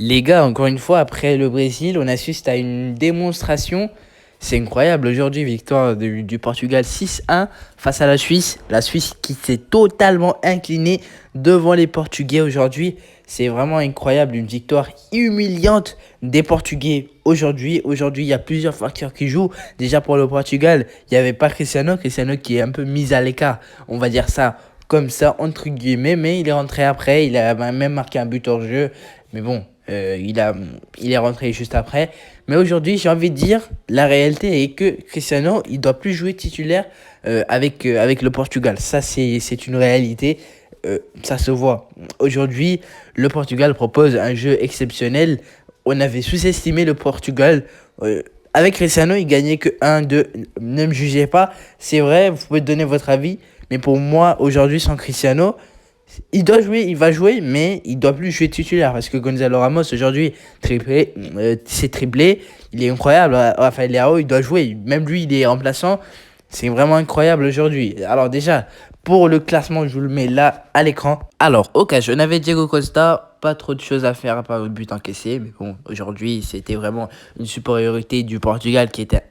Les gars, encore une fois, après le Brésil, on assiste à une démonstration. C'est incroyable. Aujourd'hui, victoire du Portugal 6-1 face à la Suisse. La Suisse qui s'est totalement inclinée devant les Portugais aujourd'hui. C'est vraiment incroyable. Une victoire humiliante des Portugais aujourd'hui. Aujourd'hui, il y a plusieurs facteurs qui jouent. Déjà pour le Portugal, il n'y avait pas Cristiano. Cristiano qui est un peu mis à l'écart. On va dire ça comme ça, entre guillemets. Mais il est rentré après. Il a même marqué un but hors jeu. Mais bon, il est rentré juste après. Mais aujourd'hui, j'ai envie de dire, la réalité est que Cristiano, il doit plus jouer titulaire avec le Portugal. Ça, c'est une réalité. Ça se voit. Aujourd'hui, le Portugal propose un jeu exceptionnel. On avait sous-estimé le Portugal. Avec Cristiano, il gagnait que 1-2. Ne me jugez pas. C'est vrai, vous pouvez donner votre avis. Mais pour moi, aujourd'hui, sans Cristiano, il doit jouer, il va jouer, mais il doit plus jouer titulaire parce que Gonzalo Ramos aujourd'hui triplé, c'est triplé, il est incroyable. Rafael Leao, il doit jouer, même lui il est remplaçant. C'est vraiment incroyable aujourd'hui. Alors déjà, pour le classement, je vous le mets là à l'écran. Alors, on avait Diego Costa, pas trop de choses à faire à part le but encaissé, mais bon, aujourd'hui, c'était vraiment une supériorité du Portugal qui était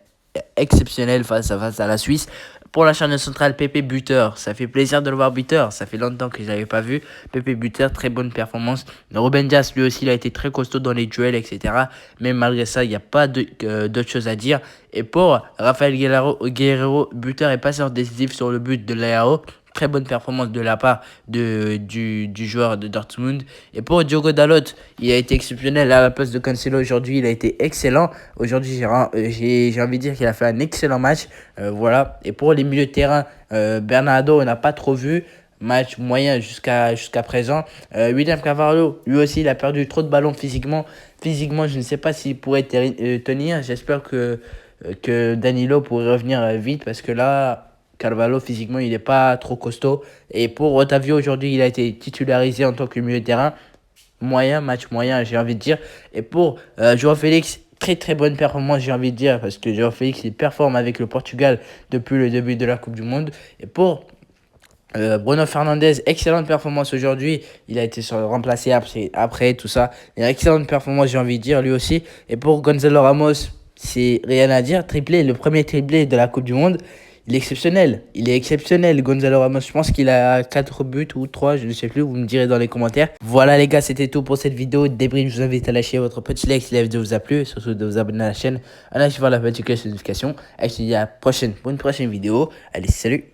exceptionnelle face à la Suisse. Pour la charnière centrale, Pepe buteur, ça fait plaisir de le voir buteur, ça fait longtemps que je l'avais pas vu. Pepe buteur, très bonne performance. Ruben Dias, lui aussi, il a été très costaud dans les duels, etc. Mais malgré ça, il n'y a pas d'autre chose à dire. Et pour Rafael Guerreiro, buteur et passeur décisif sur le but de Leao. Très bonne performance de la part du joueur de Dortmund. Et pour Diogo Dalot, il a été exceptionnel à la place de Cancelo aujourd'hui. Il a été excellent. Aujourd'hui, j'ai envie de dire qu'il a fait un excellent match. Voilà. Et pour les milieux de terrain, Bernardo, on n'a pas trop vu. Match moyen jusqu'à présent. William Carvalho, lui aussi, il a perdu trop de ballons physiquement. Physiquement, je ne sais pas s'il pourrait tenir. J'espère que Danilo pourrait revenir vite parce que là, Carvalho, physiquement, il n'est pas trop costaud. Et pour Otavio, aujourd'hui, il a été titularisé en tant que milieu de terrain. Moyen, match moyen, j'ai envie de dire. Et pour João Félix, très très bonne performance, j'ai envie de dire, parce que João Félix, il performe avec le Portugal depuis le début de la Coupe du Monde. Et pour Bruno Fernandes, excellente performance aujourd'hui. Il a été remplacé après tout ça. Une excellente performance, j'ai envie de dire, lui aussi. Et pour Gonzalo Ramos, c'est rien à dire. Triplé, le premier triplé de la Coupe du Monde. Il est exceptionnel. Il est exceptionnel, Gonzalo Ramos. Je pense qu'il a 4 buts ou 3, je ne sais plus. Vous me direz dans les commentaires. Voilà les gars, c'était tout pour cette vidéo. Débrief, je vous invite à lâcher votre petit like si la vidéo vous a plu. Et surtout de vous abonner à la chaîne en activant la petite cloche de notification. Et je vous dis à la prochaine pour une prochaine vidéo. Allez, salut!